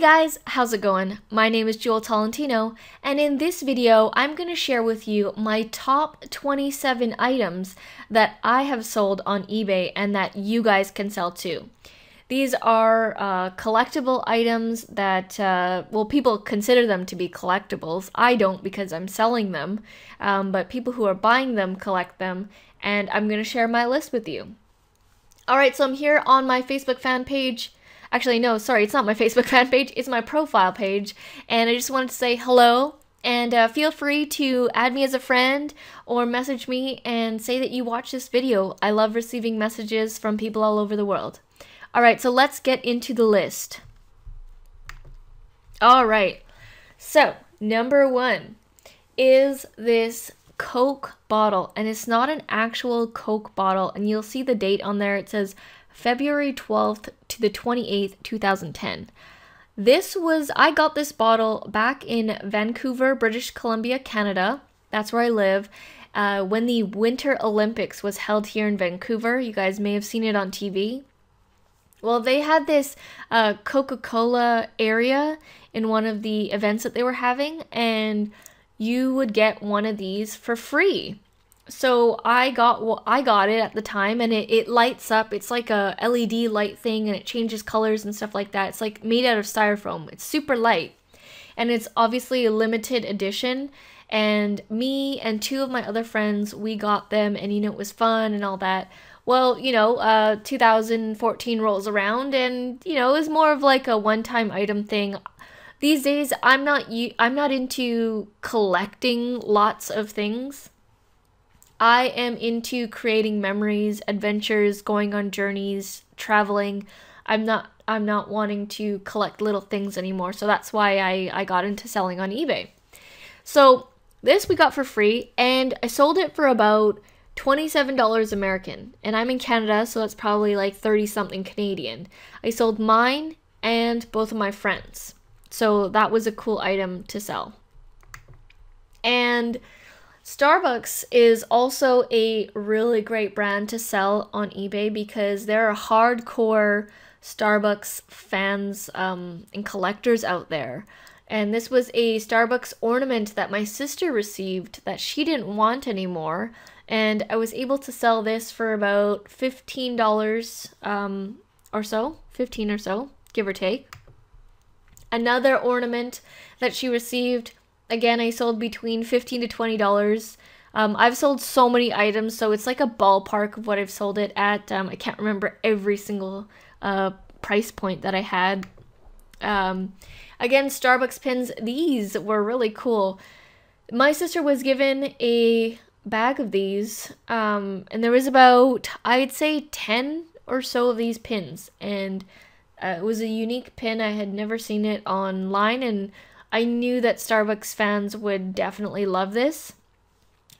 guys, how's it going? My name is Jewel Tolentino, and in this video, I'm going to share with you my top 27 items that I have sold on eBay and that you guys can sell too. These are collectible items that, well, people consider them to be collectibles. I don't because I'm selling them, but people who are buying them collect them, and I'm going to share my list with you. Alright, so I'm here on my Facebook fan page. Actually, no, sorry, it's not my Facebook fan page, it's my profile page, and I just wanted to say hello, and feel free to add me as a friend or message me and say that you watched this video. I love receiving messages from people all over the world. Alright, so let's get into the list. Alright, so number 1 is this Coke bottle, and it's not an actual Coke bottle, and you'll see the date on there. It says February 12th to the 28th, 2010. I got this bottle back in Vancouver, British Columbia, Canada. That's where I live. When the Winter Olympics was held here in Vancouver. You guys may have seen it on TV. Well, they had this Coca-Cola area in one of the events that they were having, and you would get one of these for free. So I got it at the time, and it lights up. It's like a LED light thing, and it changes colors and stuff like that. It's like made out of styrofoam. It's super light, and it's obviously a limited edition. And me and 2 of my other friends, we got them, and it was fun and all that. Well, 2014 rolls around, and it was more of like a one-time item thing. These days, I'm not into collecting lots of things. I am into creating memories, adventures, going on journeys, traveling. I'm not wanting to collect little things anymore, so that's why I got into selling on eBay. So this we got for free, and I sold it for about $27 American, and I'm in Canada, so that's probably like 30 something Canadian. I sold mine and both of my friends, so that was a cool item to sell. And Starbucks is also a really great brand to sell on eBay because there are hardcore Starbucks fans and collectors out there. And this was a Starbucks ornament that my sister received that she didn't want anymore. And I was able to sell this for about $15 or so, 15 or so, give or take. Another ornament that she received, again, I sold between $15 to $20. I've sold so many items, so it's like a ballpark of what I've sold it at. I can't remember every single price point that I had. Again, Starbucks pins, these were really cool. My sister was given a bag of these, and there was about, I'd say, 10 or so of these pins, and it was a unique pin. I had never seen it online, and I knew that Starbucks fans would definitely love this.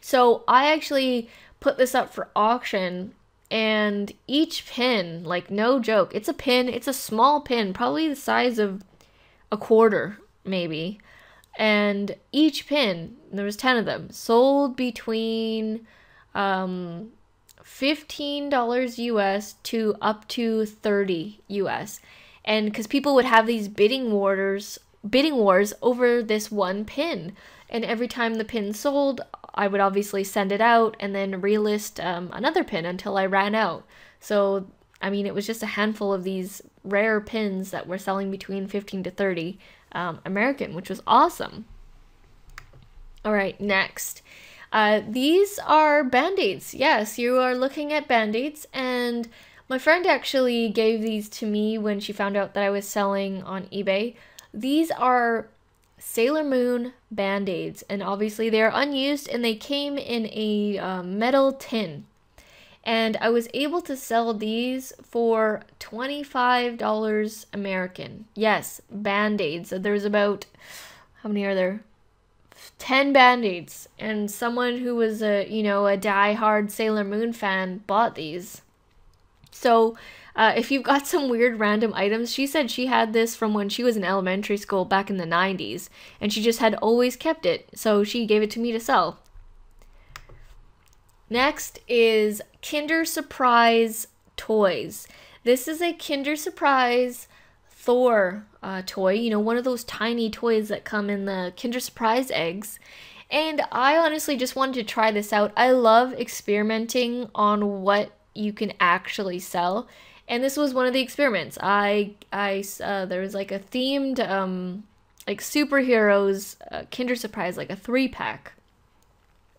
So I actually put this up for auction, and each pin, like no joke, it's a pin, it's a small pin, probably the size of a quarter maybe. And each pin, there was 10 of them, sold between $15 US to up to $30 US. And because people would have these bidding wars over this one pin, and every time the pin sold, I would obviously send it out and then relist another pin until I ran out. So I mean, it was just a handful of these rare pins that were selling between 15 to 30 American, which was awesome. All right, next. These are Band-Aids. Yes, you are looking at Band-Aids, and my friend actually gave these to me when she found out that I was selling on eBay. These are Sailor Moon Band-Aids, and obviously they are unused, and they came in a metal tin. And I was able to sell these for $25 American. Yes, Band-Aids. So there's about, how many are there? 10 Band-Aids. And someone who was a die-hard Sailor Moon fan bought these. So if you've got some weird random items, she said she had this from when she was in elementary school back in the 90s. And she just had always kept it. So she gave it to me to sell. Next is Kinder Surprise toys. This is a Kinder Surprise Thor toy, you know, one of those tiny toys that come in the Kinder Surprise eggs. And I honestly just wanted to try this out. I love experimenting on what you can actually sell. And this was one of the experiments. There was like a themed, like superheroes Kinder Surprise, like a 3-pack.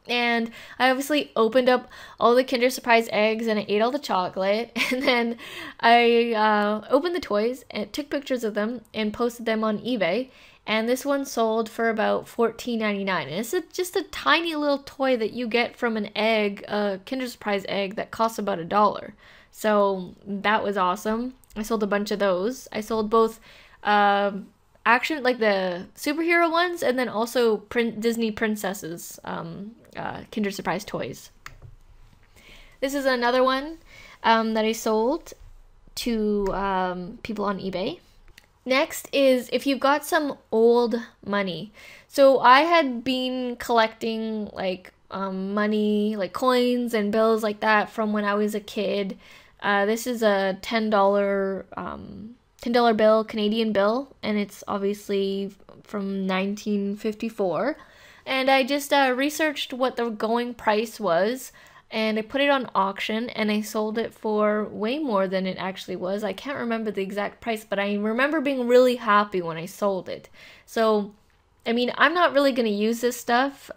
And I obviously opened up all the Kinder Surprise eggs and I ate all the chocolate. And then I opened the toys and took pictures of them and posted them on eBay. And this one sold for about $14.99. And it's just a tiny little toy that you get from an egg, a Kinder Surprise egg that costs about $1. So that was awesome. I sold a bunch of those. I sold both action, like the superhero ones, and then also Disney princesses Kinder Surprise toys. This is another one that I sold to people on eBay. Next is if you've got some old money. So I had been collecting like money, like coins and bills like that from when I was a kid. This is a $10 bill, Canadian bill, and it's obviously from 1954. And I just researched what the going price was, and I put it on auction, and I sold it for way more than it actually was. I can't remember the exact price, but I remember being really happy when I sold it. So, I mean, I'm not really going to use this stuff.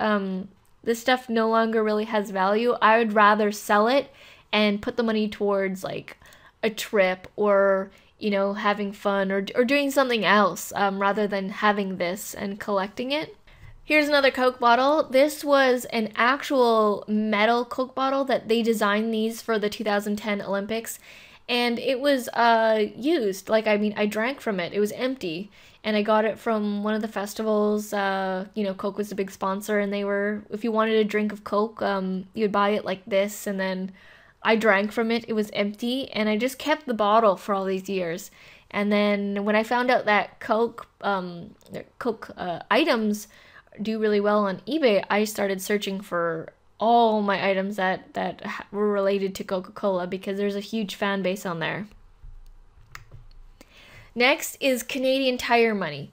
This stuff no longer really has value. I would rather sell it and put the money towards like a trip or, you know, having fun or doing something else rather than having this and collecting it. Here's another Coke bottle. This was an actual metal Coke bottle that they designed these for the 2010 Olympics. And it was used. Like, I mean, I drank from it. It was empty. And I got it from one of the festivals. You know, Coke was a big sponsor. And they were, if you wanted a drink of Coke, you would buy it like this. And then I drank from it. It was empty. And I just kept the bottle for all these years. And then when I found out that Coke items do really well on eBay, I started searching for all my items that were related to Coca-Cola because there's a huge fan base on there. Next is Canadian Tire money.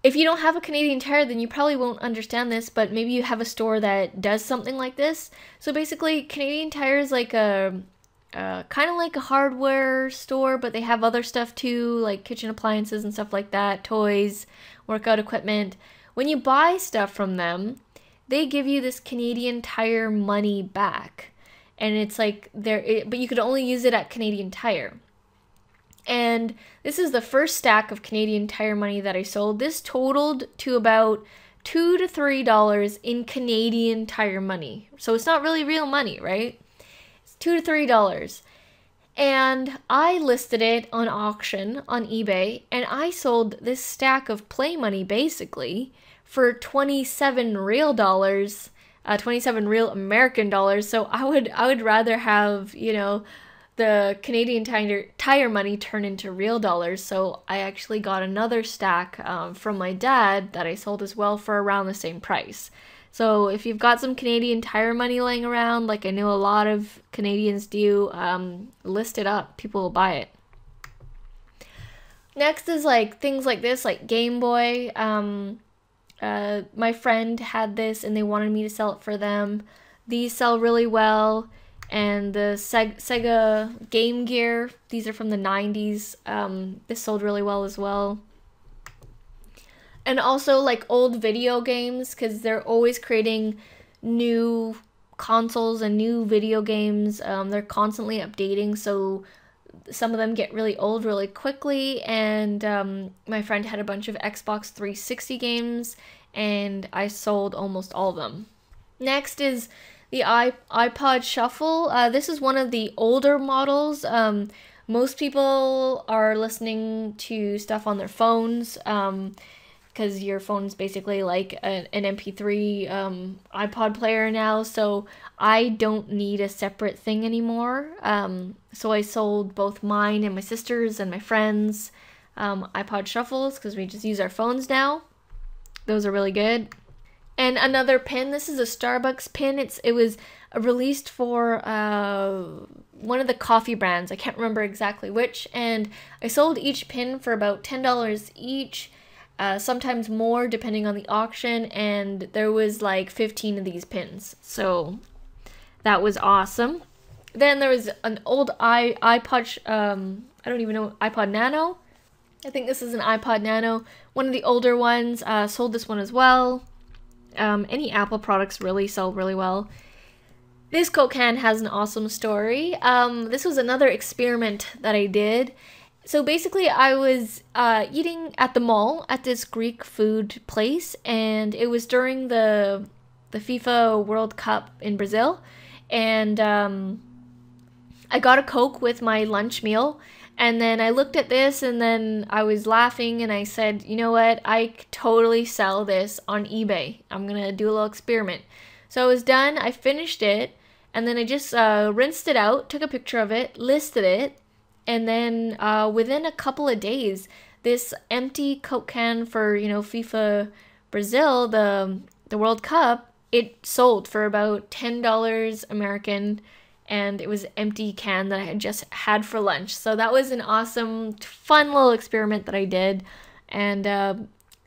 If you don't have a Canadian Tire, then you probably won't understand this, but maybe you have a store that does something like this. So basically, Canadian Tire is like a kind of like a hardware store, but they have other stuff too, like kitchen appliances and stuff like that, toys, workout equipment. When you buy stuff from them, they give you this Canadian Tire money back. And it's like, but you could only use it at Canadian Tire. And this is the first stack of Canadian Tire money that I sold. This totaled to about $2 to $3 in Canadian Tire money. So it's not really real money, right? It's $2 to $3. And I listed it on auction on eBay, and I sold this stack of play money basically for 27 real dollars, 27 real American dollars. So I would rather have, you know, the Canadian tire money turn into real dollars. So I actually got another stack from my dad that I sold as well for around the same price. So if you've got some Canadian Tire money laying around, like I know a lot of Canadians do, list it up. People will buy it. Next is like things like this, like Game Boy. My friend had this and they wanted me to sell it for them. These sell really well. And the Sega Game Gear, these are from the 90s. This sold really well as well. And also like old video games, because they're always creating new consoles and new video games. They're constantly updating, so some of them get really old really quickly. And my friend had a bunch of Xbox 360 games, and I sold almost all of them. Next is the Ipod Shuffle. This is one of the older models. Most people are listening to stuff on their phones, because your phone's basically like an MP3 iPod player now, so I don't need a separate thing anymore. So I sold both mine and my sister's and my friends' iPod Shuffles, because we just use our phones now. Those are really good. And another pin, this is a Starbucks pin. It was released for one of the coffee brands. I can't remember exactly which. And I sold each pin for about $10 each, sometimes more depending on the auction. And there was like 15 of these pins. So that was awesome. Then there was an old iPod, I don't even know, iPod Nano. I think this is an iPod Nano. One of the older ones. Sold this one as well. Any Apple products really sell really well. This Coke can has an awesome story. This was another experiment that I did. So basically I was eating at the mall at this Greek food place, and it was during the FIFA World Cup in Brazil, and I got a Coke with my lunch meal. And then I looked at this, and then I was laughing, and I said, you know what, I could totally sell this on eBay. I'm going to do a little experiment. So I was done, I finished it, and then I just rinsed it out, took a picture of it, listed it, and then within a couple of days, this empty Coke can for, you know, FIFA Brazil, the World Cup, it sold for about $10 American, and it was an empty can that I had just had for lunch. So that was an awesome, fun little experiment that I did. And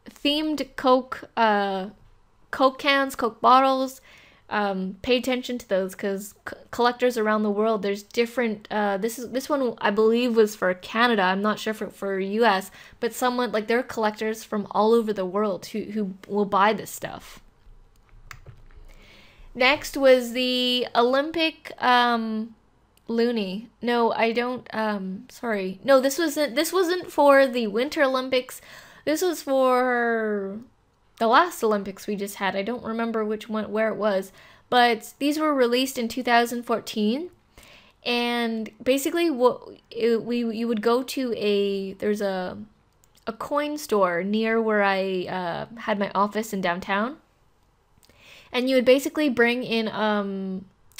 themed Coke cans, Coke bottles, pay attention to those, because collectors around the world, there's different, this one I believe was for Canada. I'm not sure for US, but someone, like, there are collectors from all over the world who will buy this stuff. Next was the Olympic loonie. No, I don't, sorry. No, this wasn't for the Winter Olympics. This was for the last Olympics we just had. I don't remember which one, where it was, but these were released in 2014. And basically you would go to there's a coin store near where I had my office in downtown. And you would basically bring in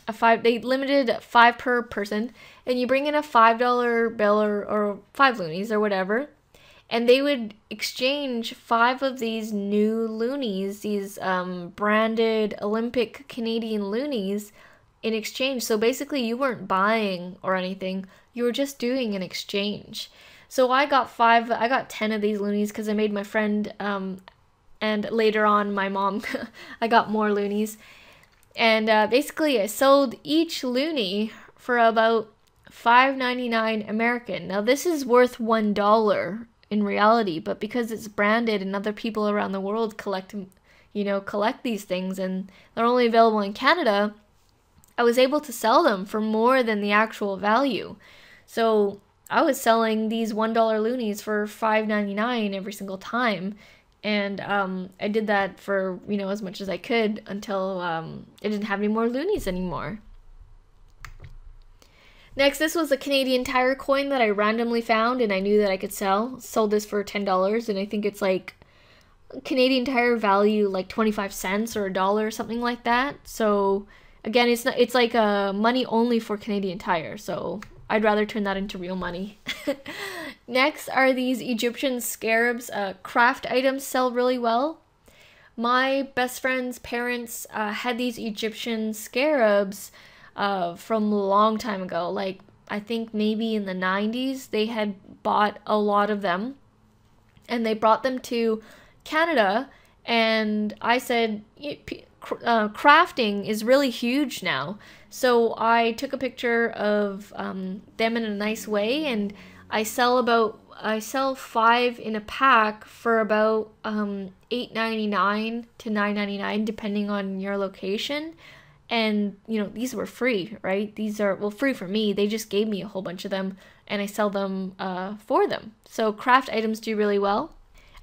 they limited 5 per person, and you bring in a $5 bill or 5 loonies or whatever, and they would exchange 5 of these new loonies, these branded Olympic Canadian loonies, in exchange. So basically you weren't buying or anything, you were just doing an exchange. So I got 10 of these loonies because I made my friend and later on my mom, I got more loonies. And basically I sold each loonie for about $5.99 American. Now this is worth $1 in reality, but because it's branded and other people around the world collect these things, and they're only available in Canada, I was able to sell them for more than the actual value. So I was selling these $1 loonies for $5.99 every single time. And I did that for, as much as I could until I didn't have any more loonies anymore. Next, this was a Canadian Tire coin that I randomly found and I knew that I could sell. Sold this for $10, and I think it's like Canadian Tire value like 25 cents or $1 or something like that. So again, it's like money only for Canadian Tire, so I'd rather turn that into real money. Next are these Egyptian scarabs. Craft items sell really well. My best friend's parents had these Egyptian scarabs from a long time ago. Like, I think maybe in the 90s, they had bought a lot of them. And they brought them to Canada. And I said, crafting is really huge now. So I took a picture of them in a nice way, and I sell 5 in a pack for about $8.99 to $9.99 depending on your location. And these were free, right? These are, well, free for me. They just gave me a whole bunch of them, and I sell them for them. So craft items do really well.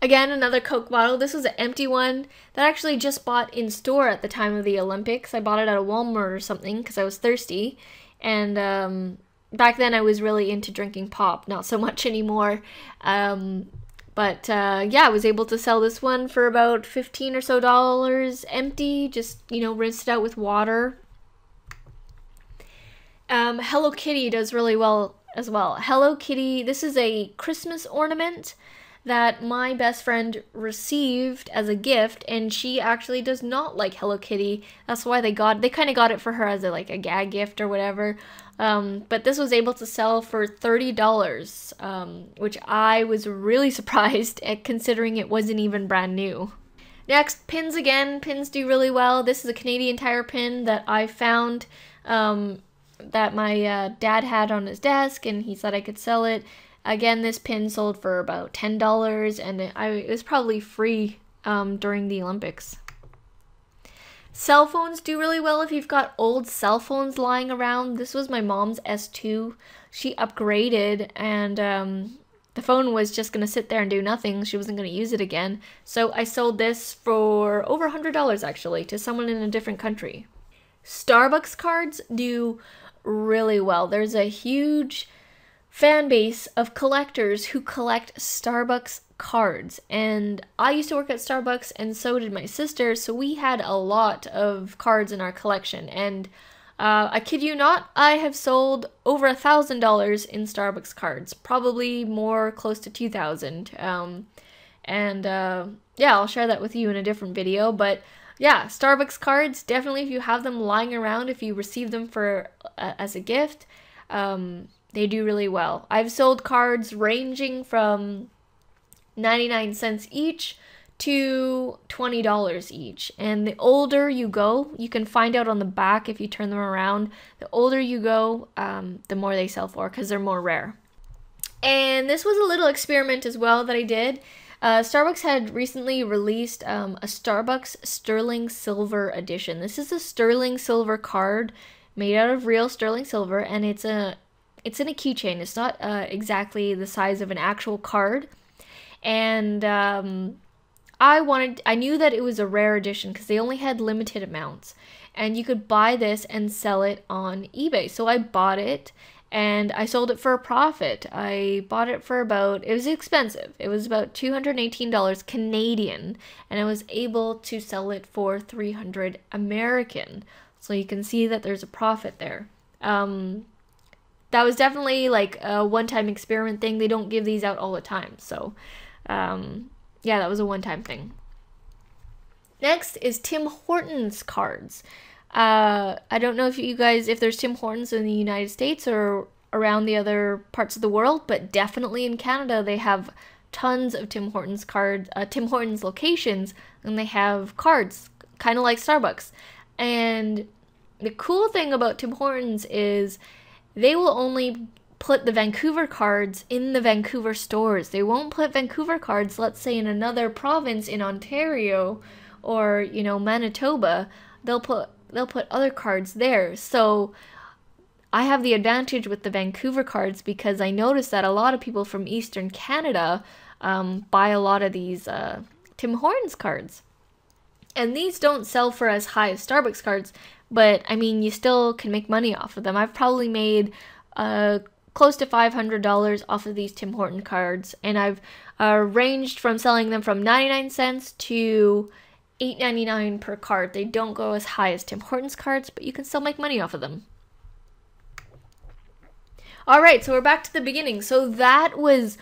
Again, another Coke bottle. This was an empty one that I actually just bought in store at the time of the Olympics. I bought it at a Walmart or something because I was thirsty. And back then I was really into drinking pop, not so much anymore. But yeah, I was able to sell this one for about $15 or so empty, just, rinsed it out with water. Hello Kitty does really well as well. Hello Kitty, this is a Christmas ornament. that my best friend received as a gift, and she actually does not like Hello Kitty. That's why they kind of got it for her as a gag gift or whatever. But this was able to sell for $30, which I was really surprised at, considering it wasn't even brand new. Next, pins again. Pins do really well. This is a Canadian Tire pin that I found that my dad had on his desk, and he said I could sell it. Again, this pin sold for about $10, and it was probably free during the Olympics. Cell phones do really well if you've got old cell phones lying around. This was my mom's S2. She upgraded, and the phone was just going to sit there and do nothing. She wasn't going to use it again. So I sold this for over $100 actually to someone in a different country. Starbucks cards do really well. There's a huge fan base of collectors who collect Starbucks cards, and I used to work at Starbucks, and so did my sister, so we had a lot of cards in our collection, and I kid you not, I have sold over $1,000 in Starbucks cards, probably more close to 2,000, yeah, I'll share that with you in a different video. But yeah, Starbucks cards, definitely, if you have them lying around, if you receive them for as a gift, they do really well. I've sold cards ranging from 99 cents each to $20 each. And the older you go, you can find out on the back if you turn them around, the older you go, the more they sell for, because they're more rare. And this was a little experiment as well that I did. Starbucks had recently released a Starbucks Sterling Silver edition. This is a sterling silver card made out of real sterling silver, and it's in a keychain. It's not exactly the size of an actual card. And I knew that it was a rare edition because they only had limited amounts, and you could buy this and sell it on eBay. So I bought it, and I sold it for a profit. I bought it for it was expensive. It was about $218 Canadian, and I was able to sell it for $300 American. So you can see that there's a profit there. That was definitely like a one-time experiment thing. They don't give these out all the time. So, yeah, that was a one-time thing. Next is Tim Hortons cards. I don't know if there's Tim Hortons in the United States or around the other parts of the world, but definitely in Canada they have tons of Tim Hortons Tim Hortons locations, and they have cards, kind of like Starbucks. And the cool thing about Tim Hortons is they will only put the Vancouver cards in the Vancouver stores. They won't put Vancouver cards, let's say, in another province in Ontario or, Manitoba. They'll put other cards there. So I have the advantage with the Vancouver cards because I noticed that a lot of people from Eastern Canada buy a lot of these Tim Hortons cards. And these don't sell for as high as Starbucks cards, but I mean, you still can make money off of them. I've probably made close to $500 off of these Tim Hortons cards, and I've ranged from selling them from 99 cents to $8.99 per card. They don't go as high as Tim Hortons cards, but you can still make money off of them. Alright, so we're back to the beginning. So that was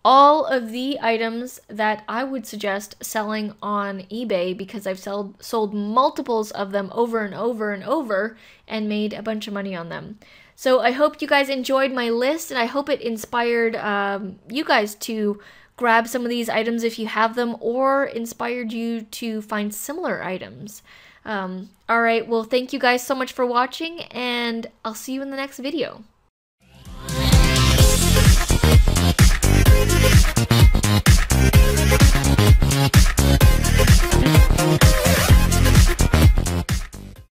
all of the items that I would suggest selling on eBay because I've sold multiples of them over and over and over and made a bunch of money on them. So I hope you guys enjoyed my list, and I hope it inspired you guys to grab some of these items if you have them, or inspired you to find similar items. Alright, well, thank you guys so much for watching, and I'll see you in the next video.